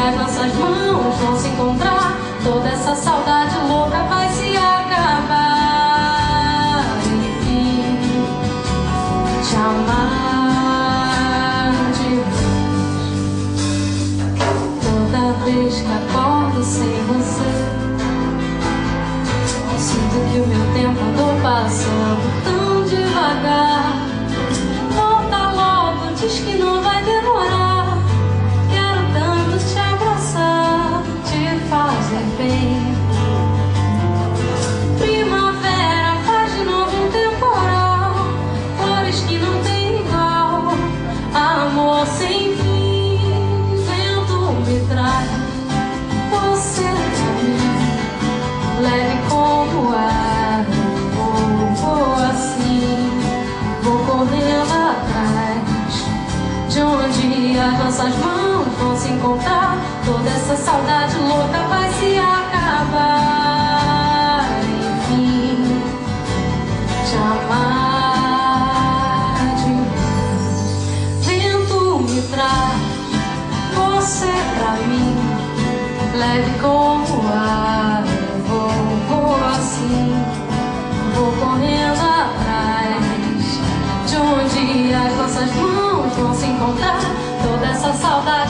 as nossas mãos vão se encontrar, toda essa saudade louca vai se acabar. Enfim, te amar de vez. Toda vez que acordo sem você, sinto que o meu tempo andou passando tão devagar. Volta logo, diz que não vai demorar. Quero tanto te abraçar, te fazer bem. Primavera faz de novo um temporal, flores que não tem igual, amor sem fim, vento me traz. Você pra mim, leve como o ar, vou assim, vou correndo atrás de onde as nossas mãos vão se encontrar, toda essa saudade louca vai se acabar. Enfim, te amar de vez. Vento me traz, você pra mim, leve como o ar, vou assim, vou correndo atrás de onde as nossas mãos vão se encontrar, toda essa saudade